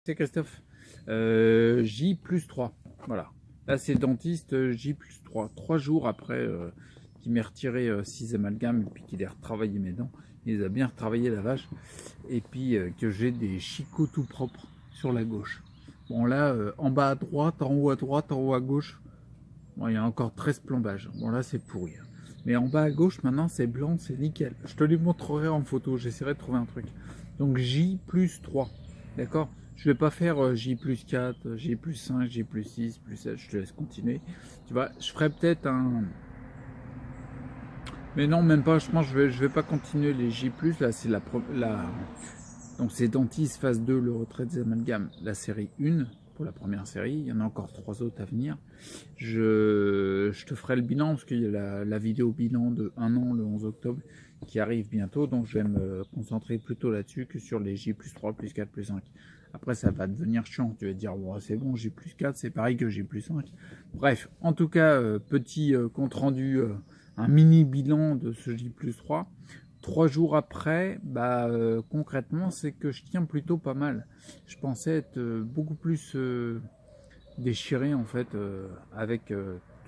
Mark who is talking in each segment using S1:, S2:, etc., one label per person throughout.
S1: C'est Christophe. J plus 3. Voilà. Là, c'est dentiste J plus 3. 3 jours après qu'il m'ait retiré 6 amalgames et puis qu'il ait retravaillé mes dents. Il les a bien retravaillé la vache. Et puis que j'ai des chicots tout propres sur la gauche. Bon, là, en bas à droite, en haut à droite, en haut à gauche, bon, il y a encore 13 plombages. Bon, là, c'est pourri. Mais en bas à gauche, maintenant, c'est blanc, c'est nickel. Je te les montrerai en photo. J'essaierai de trouver un truc. Donc, J plus 3. D'accord? Je vais pas faire J plus 4, J plus 5, J plus 6, plus 7, je te laisse continuer. Tu vois, je ferai peut-être un... Mais non, même pas, je pense que je vais pas continuer les J+, là c'est donc c'est Dentiste phase 2, le retrait des amalgames, la série 1, pour la première série, il y en a encore 3 autres à venir. Je te ferai le bilan, parce qu'il y a la vidéo bilan de 1 an, le 11 octobre, qui arrive bientôt, donc je vais me concentrer plutôt là-dessus que sur les J plus 3, plus 4, plus 5. Après, ça va devenir chiant, tu vas te dire, bon, c'est bon, J plus 4, c'est pareil que J plus 5. Bref, en tout cas, petit compte rendu, un mini bilan de ce J plus 3. 3 jours après, concrètement, c'est que je tiens plutôt pas mal. Je pensais être beaucoup plus déchiré, en fait, avec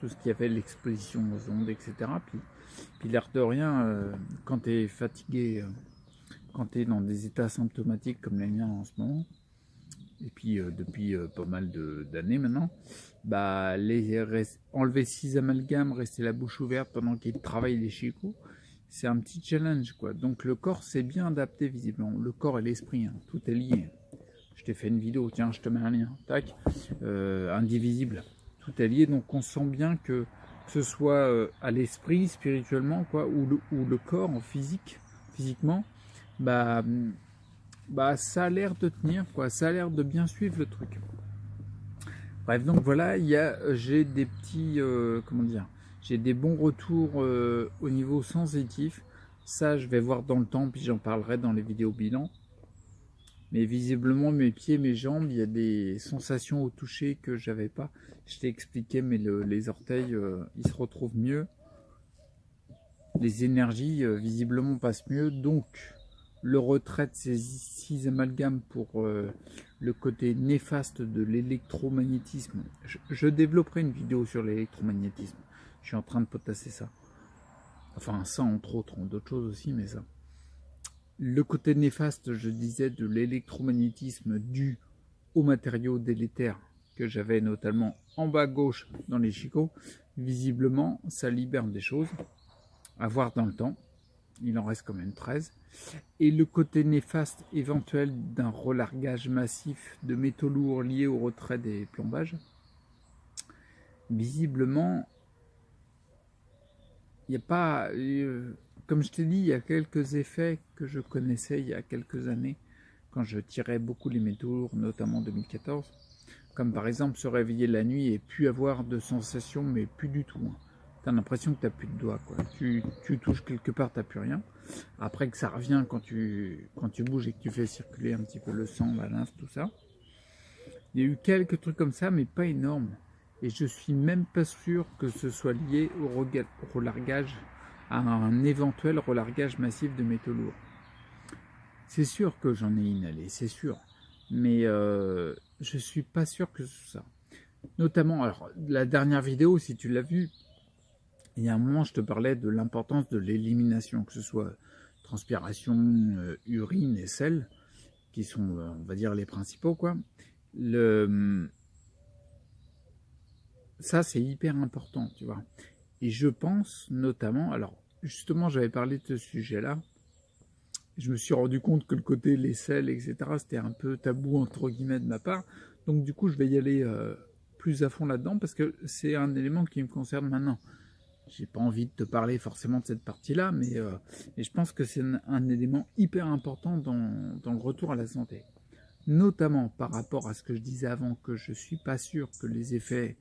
S1: tout ce qui avait l'exposition aux ondes, etc. Puis l'air de rien, quand tu es fatigué, quand tu es dans des états symptomatiques comme les miens en ce moment, et puis depuis pas mal d'années maintenant, enlever 6 amalgames, rester la bouche ouverte pendant qu'il travaille les chicots, c'est un petit challenge, quoi. Donc le corps s'est bien adapté visiblement, le corps et l'esprit, hein, tout est lié. Je t'ai fait une vidéo, tiens, je te mets un lien, tac, indivisible, tout est lié, donc on sent bien que ce soit à l'esprit, spirituellement, quoi, ou le corps en physiquement, ça a l'air de tenir, quoi, ça a l'air de bien suivre le truc. Bref, donc voilà, j'ai des petits, comment dire, j'ai des bons retours au niveau sensitif. Ça, je vais voir dans le temps, puis j'en parlerai dans les vidéos bilan. Mais visiblement, mes pieds, mes jambes, il y a des sensations au toucher que j'avais pas. Je t'ai expliqué, mais les orteils, ils se retrouvent mieux. Les énergies, visiblement, passent mieux. Donc, le retrait de ces 6 amalgames pour le côté néfaste de l'électromagnétisme. Je développerai une vidéo sur l'électromagnétisme. Je suis en train de potasser ça. Enfin, ça, entre autres, d'autres choses aussi, mais ça. Le côté néfaste, je disais, de l'électromagnétisme dû aux matériaux délétères que j'avais notamment en bas à gauche dans les chicots, visiblement, ça libère des choses à voir dans le temps. Il en reste quand même 13. Et le côté néfaste éventuel d'un relargage massif de métaux lourds liés au retrait des plombages, visiblement, il n'y a pas... comme je t'ai dit, il y a quelques effets que je connaissais il y a quelques années, quand je tirais beaucoup les métaux lourds, notamment en 2014, comme par exemple se réveiller la nuit et plus avoir de sensations, mais plus du tout. T'as l'impression que t'as plus de doigts, quoi. Tu touches quelque part, t'as plus rien. Après que ça revient quand tu bouges et que tu fais circuler un petit peu le sang, la lymphe, tout ça. Il y a eu quelques trucs comme ça, mais pas énormes. Et je suis même pas sûr que ce soit lié au relargage, à un éventuel relargage massif de métaux lourds. C'est sûr que j'en ai inhalé, c'est sûr. Mais je suis pas sûr que ce soit ça. Notamment, alors, la dernière vidéo, si tu l'as vue, il y a un moment, je te parlais de l'importance de l'élimination, que ce soit transpiration, urine et sel, qui sont, on va dire, les principaux, quoi. Ça, c'est hyper important, tu vois. Et je pense notamment, alors, justement, j'avais parlé de ce sujet-là, je me suis rendu compte que le côté les sels, etc., c'était un peu tabou, entre guillemets, de ma part. Donc, du coup, je vais y aller plus à fond là-dedans, parce que c'est un élément qui me concerne maintenant. J'ai pas envie de te parler forcément de cette partie-là, mais je pense que c'est un élément hyper important dans le retour à la santé. Notamment par rapport à ce que je disais avant, que je suis pas sûr que les effets,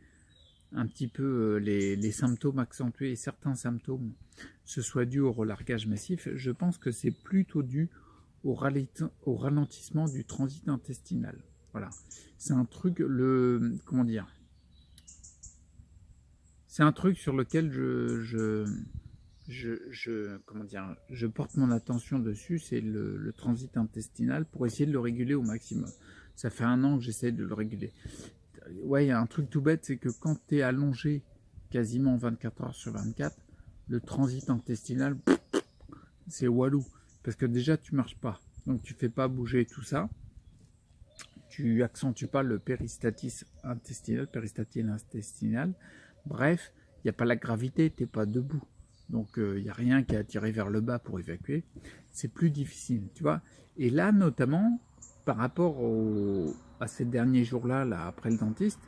S1: un petit peu les symptômes accentués, certains symptômes, ce soit dû au relargage massif. Je pense que c'est plutôt dû au ralentissement du transit intestinal. Voilà. C'est un truc, comment dire, c'est un truc sur lequel comment dire, je porte mon attention dessus, c'est le transit intestinal pour essayer de le réguler au maximum. Ça fait 1 an que j'essaie de le réguler. Ouais, il y a un truc tout bête, c'est que quand tu es allongé quasiment 24 heures sur 24, le transit intestinal, c'est walou. Parce que déjà, tu marches pas. Donc, tu fais pas bouger tout ça. Tu accentues pas le péristatisme intestinal. Bref, il n'y a pas la gravité, tu n'es pas debout. Donc, il n'y a rien qui est attiré vers le bas pour évacuer. C'est plus difficile, tu vois. Et là, notamment, par rapport à ces derniers jours-là, là, après le dentiste,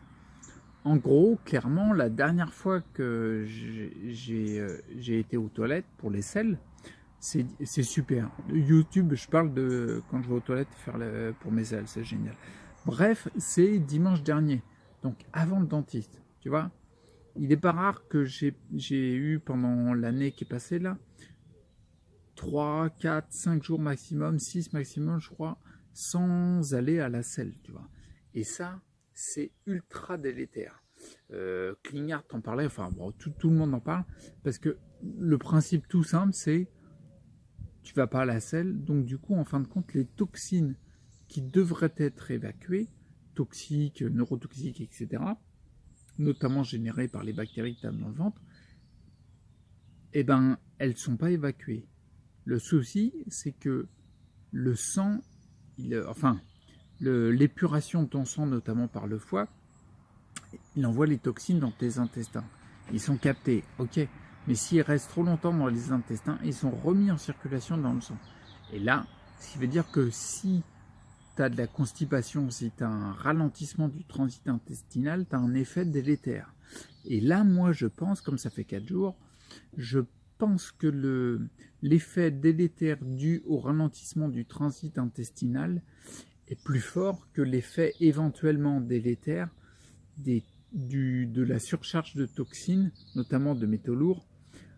S1: en gros, clairement, la dernière fois que j'ai été aux toilettes pour les selles, c'est super. YouTube, je parle de quand je vais aux toilettes pour mes selles, c'est génial. Bref, c'est dimanche dernier, donc avant le dentiste, tu vois. Il n'est pas rare que j'ai eu pendant l'année qui est passée là, 3, 4, 5 jours maximum, 6 maximum, je crois, sans aller à la selle, tu vois. Et ça, c'est ultra délétère. Clignard t'en parlait, enfin bon, tout le monde en parle, parce que le principe tout simple, c'est tu vas pas à la selle, donc du coup, en fin de compte, les toxines qui devraient être évacuées, toxiques, neurotoxiques, etc., notamment générées par les bactéries que tu as dans le ventre, eh ben, elles ne sont pas évacuées. Le souci, c'est que le sang, l'épuration de ton sang, notamment par le foie, il envoie les toxines dans tes intestins. Ils sont captés, ok, mais s'ils restent trop longtemps dans les intestins, ils sont remis en circulation dans le sang. Et là, ce qui veut dire que si tu as de la constipation, si tu as un ralentissement du transit intestinal, tu as un effet délétère. Et là, moi, je pense, comme ça fait 4 jours, je pense que l'effet délétère dû au ralentissement du transit intestinal est plus fort que l'effet éventuellement délétère de la surcharge de toxines, notamment de métaux lourds,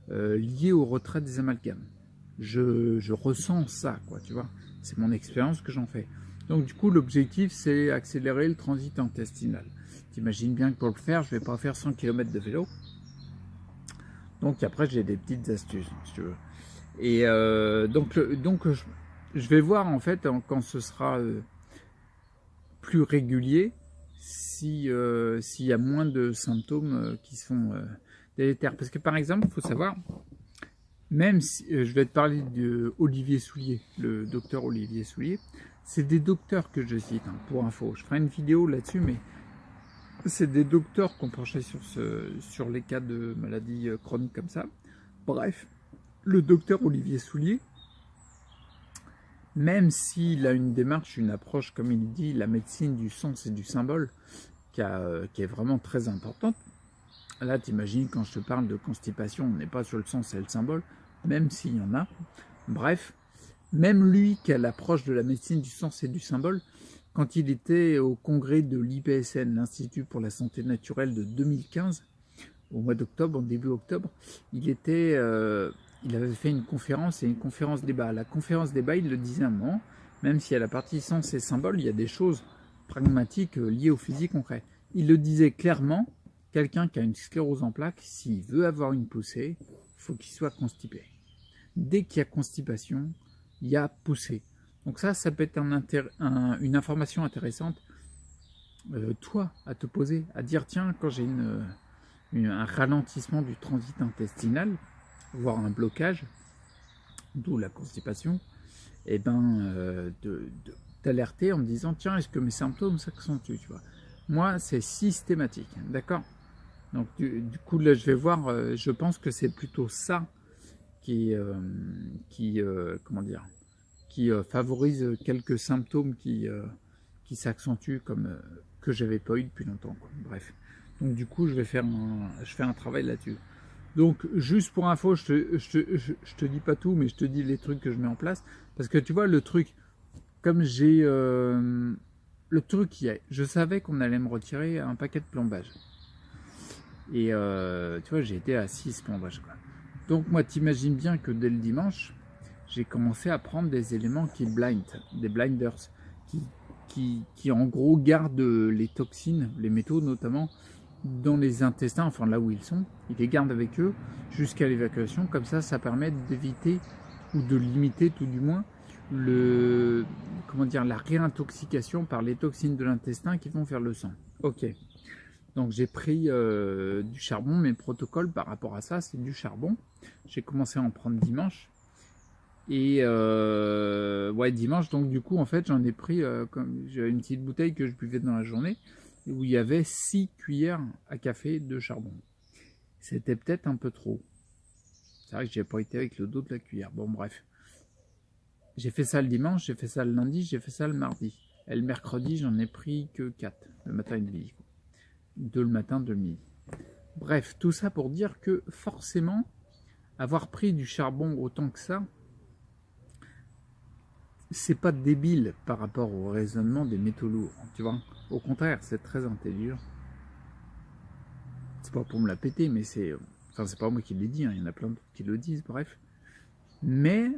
S1: liés au retrait des amalgames. Je ressens ça, quoi, tu vois. C'est mon expérience que j'en fais. Donc du coup, l'objectif, c'est accélérer le transit intestinal. T'imagines bien que pour le faire, je ne vais pas faire 100 km de vélo. Donc après, j'ai des petites astuces, si tu veux. Et donc je vais voir, en fait, quand ce sera plus régulier, s'il y a moins de symptômes qui sont délétères. Parce que par exemple, il faut savoir, même si je vais te parler d'Olivier Soulier, le docteur Olivier Soulier, c'est des docteurs que je cite, hein, pour info. Je ferai une vidéo là-dessus, mais c'est des docteurs qui ont penché sur les cas de maladies chroniques comme ça. Bref, le docteur Olivier Soulier, même s'il a une démarche, une approche, comme il dit, la médecine du sens et du symbole, qui est vraiment très importante. Là, t'imagines, quand je te parle de constipation, on n'est pas sur le sens et le symbole, même s'il y en a. Bref, même lui qui a l'approche de la médecine du sens et du symbole, quand il était au congrès de l'IPSN, l'Institut pour la santé naturelle de 2015, au mois d'octobre, en début octobre, il avait fait une conférence et une conférence débat. La conférence débat, il le disait un moment, même si à la partie sens et symbole, il y a des choses pragmatiques liées au physique concret. Il le disait clairement, quelqu'un qui a une sclérose en plaques, s'il veut avoir une poussée, il faut qu'il soit constipé. Dès qu'il y a constipation, il y a poussée. Donc ça peut être une information intéressante, toi, à te poser, à dire, tiens, quand j'ai un ralentissement du transit intestinal, voire un blocage, d'où la constipation, et d'alerter en me disant, tiens, est-ce que mes symptômes s'accentuent, tu vois. Moi, c'est systématique, d'accord. Donc du coup, là, je vais voir, je pense que c'est plutôt ça qui favorise quelques symptômes qui s'accentuent, comme que j'avais pas eu depuis longtemps, quoi. Bref. Donc du coup, je fais un travail là-dessus. Donc juste pour info, je te dis pas tout, mais je te dis les trucs que je mets en place. Parce que tu vois, le truc, comme j'ai... le truc qui est, je savais qu'on allait me retirer un paquet de plombages. Et tu vois, j'ai été à 6 plombages, quoi. Donc moi, t'imagines bien que dès le dimanche, j'ai commencé à prendre des éléments qui blindent, des blinders, qui en gros gardent les toxines, les métaux notamment, dans les intestins, enfin là où ils sont. Ils les gardent avec eux jusqu'à l'évacuation. Comme ça, ça permet d'éviter ou de limiter tout du moins comment dire, la réintoxication par les toxines de l'intestin qui vont vers le sang. Ok. Donc j'ai pris du charbon, mes protocoles par rapport à ça, c'est du charbon. J'ai commencé à en prendre dimanche. Et ouais, dimanche, donc du coup, en fait, j'en ai pris, j'ai une petite bouteille que je buvais dans la journée, où il y avait 6 cuillères à café de charbon. C'était peut-être un peu trop. C'est vrai que j'ai pas été avec le dos de la cuillère. Bon, bref. J'ai fait ça le dimanche, j'ai fait ça le lundi, j'ai fait ça le mardi. Et le mercredi, j'en ai pris que 4, le matin et le midi. 2 le matin, 2 le midi. Bref, tout ça pour dire que forcément, avoir pris du charbon autant que ça, c'est pas débile par rapport au raisonnement des métaux lourds, tu vois. Au contraire, c'est très intelligent. C'est pas pour me la péter, mais c'est... Enfin, c'est pas moi qui l'ai dit, hein, il y en a plein d'autres qui le disent, bref. Mais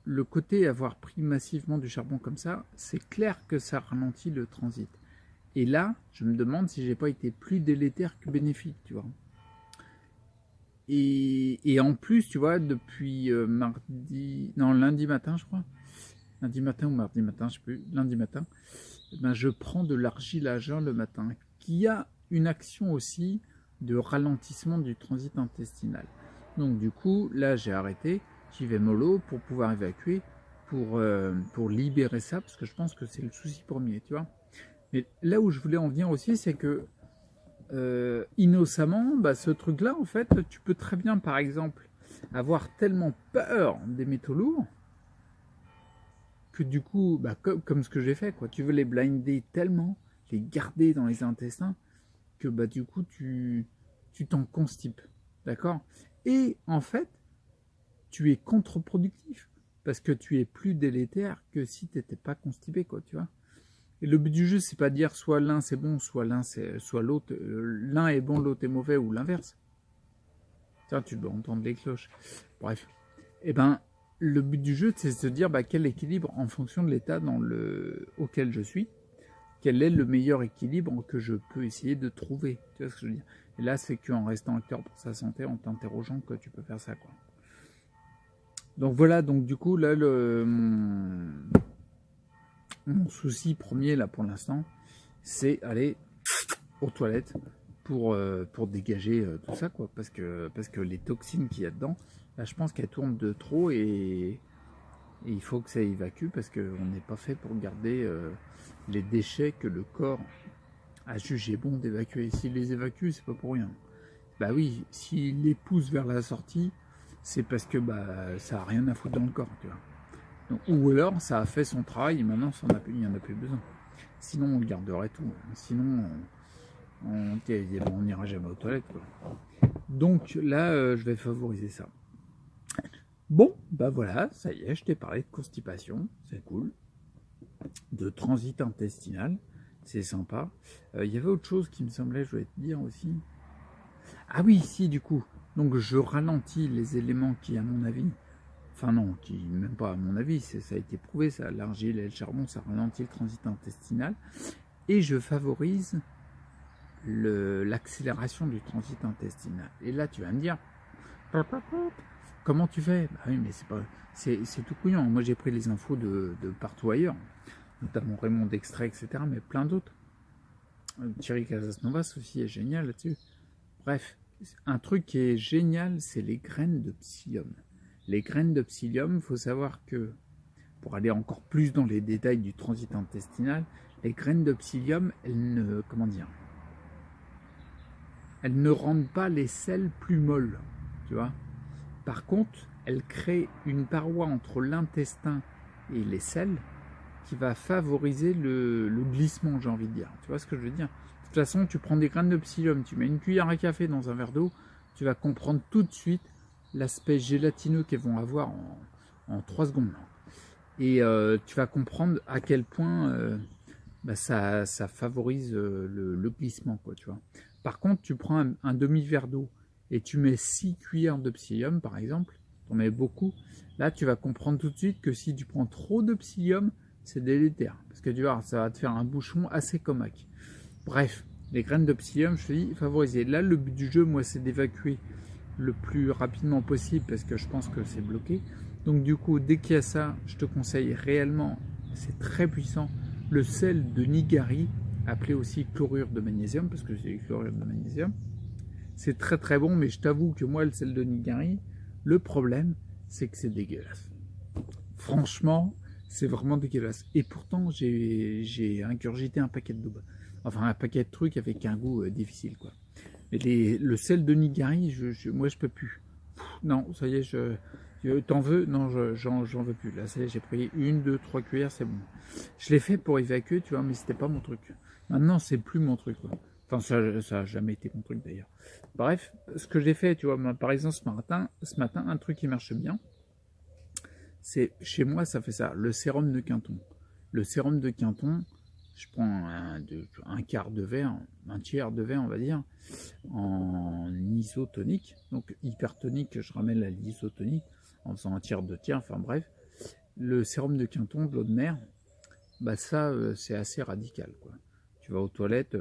S1: le côté avoir pris massivement du charbon comme ça, c'est clair que ça ralentit le transit. Et là, je me demande si j'ai pas été plus délétère que bénéfique, tu vois. Et en plus, tu vois, depuis lundi matin, je crois, lundi matin ou mardi matin, je sais plus, lundi matin, ben je prends de l'argile à jeun le matin, qui a une action aussi de ralentissement du transit intestinal. Donc du coup, là j'ai arrêté, j'y vais mollo pour pouvoir évacuer, pour libérer ça, parce que je pense que c'est le souci premier, tu vois. Mais là où je voulais en venir aussi, c'est que innocemment, bah, ce truc-là, en fait, tu peux très bien, par exemple, avoir tellement peur des métaux lourds que du coup, bah, comme ce que j'ai fait, quoi, tu veux les blinder tellement, les garder dans les intestins, que bah, du coup, tu t'en constipes, d'accord? Et en fait, tu es contre-productif, parce que tu es plus délétère que si tu n'étais pas constipé, quoi, tu vois? Et le but du jeu, c'est pas de dire soit l'un c'est bon, soit l'autre, l'un est bon, l'autre est mauvais, ou l'inverse. Tiens, tu dois entendre les cloches. Bref. Eh ben, le but du jeu, c'est de se dire quel équilibre en fonction de l'état auquel je suis, quel est le meilleur équilibre que je peux essayer de trouver. Tu vois ce que je veux dire? Et là, c'est qu'en restant acteur pour sa santé, en t'interrogeant que tu peux faire ça, quoi. Donc voilà, donc du coup, là, mon souci premier, là, pour l'instant, c'est aller aux toilettes pour dégager tout ça, quoi. Parce que les toxines qu'il y a dedans, là, je pense qu'elles tournent de trop et il faut que ça évacue parce qu'on n'est pas fait pour garder les déchets que le corps a jugé bon d'évacuer. S'il les évacue, c'est pas pour rien. Bah oui, s'il les pousse vers la sortie, c'est parce que ça n'a rien à foutre dans le corps, tu vois. Donc, ou alors ça a fait son travail et maintenant il n'y en a plus besoin. Sinon on garderait tout. Sinon on n'ira jamais aux toilettes, quoi. Donc là je vais favoriser ça. Bon, voilà, ça y est, je t'ai parlé de constipation, c'est cool. De transit intestinal, c'est sympa. Il y avait autre chose qui me semblait, je voulais te dire aussi. Ah oui, si, du coup. Donc je ralentis les éléments qui, à mon avis, enfin non, qui même pas à mon avis, ça a été prouvé, ça, l'argile et le charbon, ça ralentit le transit intestinal. Et je favorise l'accélération du transit intestinal. Et là, tu vas me dire, comment tu fais? Bah oui, mais c'est tout couillon. Moi, j'ai pris les infos de partout ailleurs, notamment Raymond Dextrait, etc., mais plein d'autres. Thierry Casasnovas aussi est génial là-dessus. Bref, un truc qui est génial, c'est les graines de psyllium. Les graines de psyllium, il faut savoir que, pour aller encore plus dans les détails du transit intestinal, les graines de psyllium, elles ne rendent pas les selles plus molles, tu vois. Par contre, elles créent une paroi entre l'intestin et les selles qui va favoriser le glissement, j'ai envie de dire. Tu vois ce que je veux dire? De toute façon, tu prends des graines de psyllium, tu mets une cuillère à café dans un verre d'eau, tu vas comprendre tout de suite l'aspect gélatineux qu'elles vont avoir en 3 secondes. Et tu vas comprendre à quel point ça favorise le glissement, quoi, tu vois. Par contre, tu prends un demi-verre d'eau et tu mets 6 cuillères de psyllium, par exemple, tu en mets beaucoup, là, tu vas comprendre tout de suite que si tu prends trop de psyllium, c'est délétère. Parce que tu vois, ça va te faire un bouchon assez comaque. Bref, les graines de psyllium, je te dis, favoriser. Là, le but du jeu, moi, c'est d'évacuer le plus rapidement possible parce que je pense que c'est bloqué. Donc du coup, dès qu'il y a ça, je te conseille réellement, c'est très puissant, le sel de Nigari, appelé aussi chlorure de magnésium, parce que c'est chlorure de magnésium. C'est très très bon, mais je t'avoue que moi, le sel de Nigari, le problème, c'est que c'est dégueulasse. Franchement, c'est vraiment dégueulasse. Et pourtant, j'ai ingurgité un paquet de doubles. Enfin, un paquet de trucs avec un goût difficile, quoi. Mais le sel de Nigari, moi, je peux plus. Non, ça y est, t'en veux? Non, j'en veux plus. Là, j'ai pris 1, 2, 3 cuillères, c'est bon. Je l'ai fait pour évacuer, tu vois, mais c'était pas mon truc. Maintenant, c'est plus mon truc, quoi. Enfin, ça a jamais été mon truc, d'ailleurs. Bref, ce que j'ai fait, tu vois, par exemple, ce matin, un truc qui marche bien, c'est, chez moi, ça fait ça, le sérum de Quinton. Le sérum de Quinton, je prends un quart de verre, un tiers de verre, on va dire, en isotonique. Donc, hypertonique, je ramène à l'isotonique, en faisant un tiers, deux tiers, enfin bref. Le sérum de Quinton, de l'eau de mer, bah ça, c'est assez radical, quoi. Tu vas aux toilettes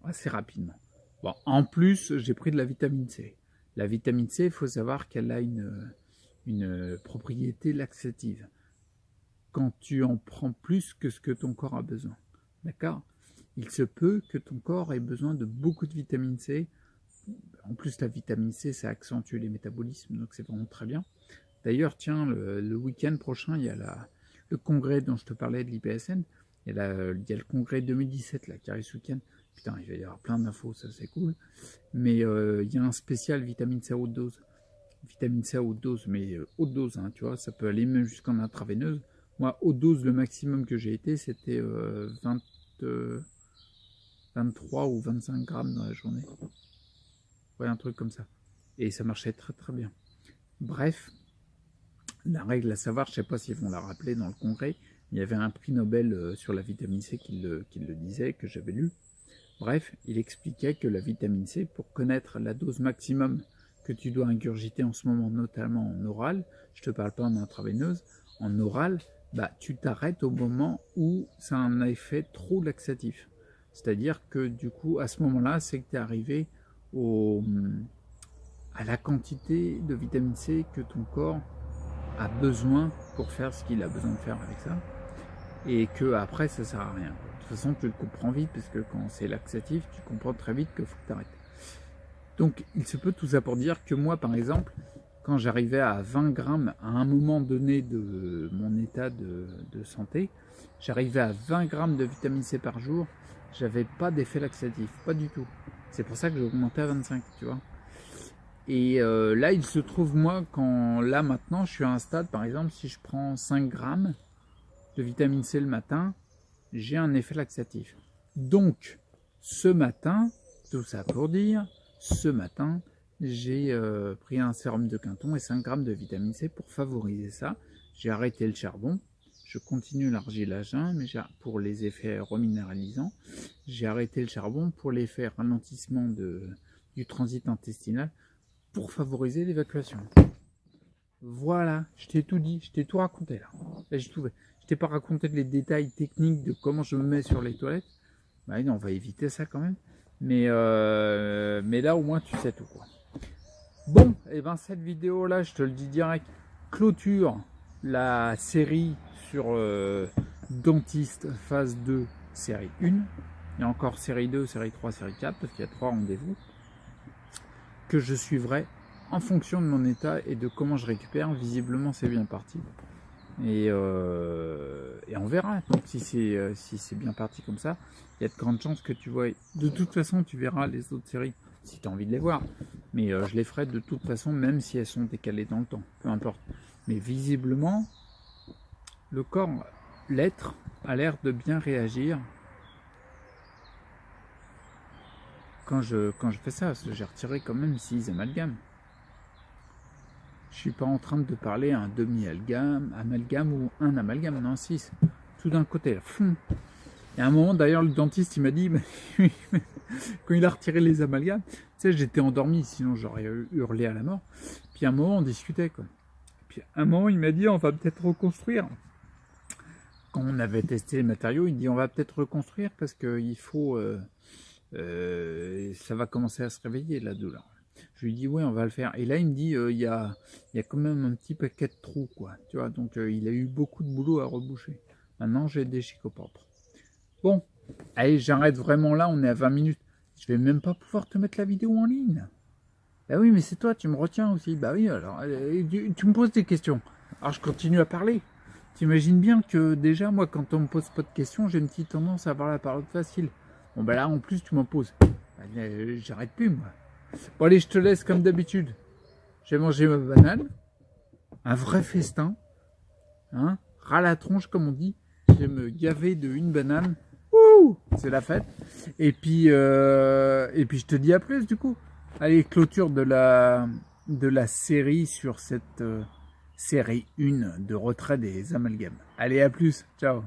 S1: assez rapidement. Bon, en plus, j'ai pris de la vitamine C. La vitamine C, il faut savoir qu'elle a une propriété laxative. Quand tu en prends plus que ce que ton corps a besoin. D'accord? Il se peut que ton corps ait besoin de beaucoup de vitamine C. En plus, la vitamine C, ça accentue les métabolismes, donc c'est vraiment très bien. D'ailleurs, tiens, le week-end prochain, il y a le congrès dont je te parlais de l'IPSN. Il y a le congrès 2017 là, qui arrive ce week-end. Putain, il va y avoir plein d'infos, ça c'est cool. Mais il y a un spécial vitamine C à haute dose. Vitamine C à haute dose, mais haute dose, hein, tu vois, ça peut aller même jusqu'en intraveineuse. Moi, haute dose, le maximum que j'ai été, c'était 23 ou 25 grammes dans la journée. Ouais, un truc comme ça. Et ça marchait très très bien. Bref, la règle à savoir, je ne sais pas s'ils vont la rappeler dans le congrès, il y avait un prix Nobel sur la vitamine C qui le disait, que j'avais lu. Bref, il expliquait que la vitamine C, pour connaître la dose maximum que tu dois ingurgiter en ce moment, notamment en oral, je ne te parle pas en intraveineuse, en oral, bah, tu t'arrêtes au moment où ça a un effet trop laxatif. C'est-à-dire que du coup, à ce moment-là, c'est que tu es arrivé à la quantité de vitamine C que ton corps a besoin pour faire ce qu'il a besoin de faire avec ça. Et que après ça sert à rien. De toute façon, tu le comprends vite, parce que quand c'est laxatif, tu comprends très vite qu'il faut que tu arrêtes. Donc, il se peut tout ça pour dire que moi, par exemple, quand j'arrivais à 20 grammes à un moment donné de mon état de santé, j'arrivais à 20 grammes de vitamine C par jour, j'avais pas d'effet laxatif, pas du tout. C'est pour ça que j'ai augmenté à 25, tu vois. Et là, il se trouve, moi, là maintenant, je suis à un stade, par exemple, si je prends 5 grammes de vitamine C le matin, j'ai un effet laxatif. Donc, ce matin, tout ça pour dire, ce matin, j'ai pris un sérum de Quinton et 5 grammes de vitamine C pour favoriser ça. J'ai arrêté le charbon. Je continue l'argile à jeun, mais pour les effets reminéralisants. J'ai arrêté le charbon pour l'effet ralentissement du transit intestinal pour favoriser l'évacuation. Voilà, je t'ai tout dit, je t'ai tout raconté là. Je t'ai pas raconté les détails techniques de comment je me mets sur les toilettes. Bah non, on va éviter ça quand même. Mais là au moins tu sais tout, quoi. Bon, et ben cette vidéo là, je te le dis direct, clôture la série sur Dentiste phase 2, série 1. Il y a encore série 2, série 3, série 4, parce qu'il y a 3 rendez-vous que je suivrai en fonction de mon état et de comment je récupère. Visiblement c'est bien parti. Et on verra. Donc si c'est bien parti comme ça, il y a de grandes chances que tu vois. De toute façon, tu verras les autres séries si tu as envie de les voir. Mais je les ferai de toute façon, même si elles sont décalées dans le temps. Peu importe. Mais visiblement, le corps, l'être, a l'air de bien réagir quand je fais ça. Parce que j'ai retiré quand même 6 amalgames. Je suis pas en train de parler un demi-amalgame ou un amalgame, non, 6. Tout d'un côté, là. Et à un moment, d'ailleurs, le dentiste, il m'a dit, quand il a retiré les amalgames, tu sais, j'étais endormi, sinon j'aurais hurlé à la mort. Puis à un moment, on discutait, quoi. Puis à un moment, il m'a dit, on va peut-être reconstruire. Quand on avait testé les matériaux, il dit, on va peut-être reconstruire parce qu'il faut... ça va commencer à se réveiller, la douleur. Je lui dis, ouais, on va le faire. Et là, il me dit, il y a quand même un petit paquet de trous, quoi. Tu vois, donc il a eu beaucoup de boulot à reboucher. Maintenant, j'ai des chicoportes. Bon, allez, j'arrête vraiment là, on est à 20 minutes. Je vais même pas pouvoir te mettre la vidéo en ligne. Bah oui, mais c'est toi, tu me retiens aussi. Bah oui, alors, tu me poses des questions. Alors, je continue à parler. T'imagines bien que déjà, moi, quand on me pose pas de questions, j'ai une petite tendance à avoir la parole facile. Bon, bah là, en plus, tu m'en poses. Bah, j'arrête plus, moi. Bon, allez, je te laisse comme d'habitude. J'ai mangé ma banane. Un vrai festin. Hein, ras la tronche, comme on dit. Je vais me gaver de une banane. Ouh, c'est la fête. Et puis je te dis à plus, du coup. Allez, clôture de la série sur cette série 1 de retrait des amalgames. Allez, à plus. Ciao.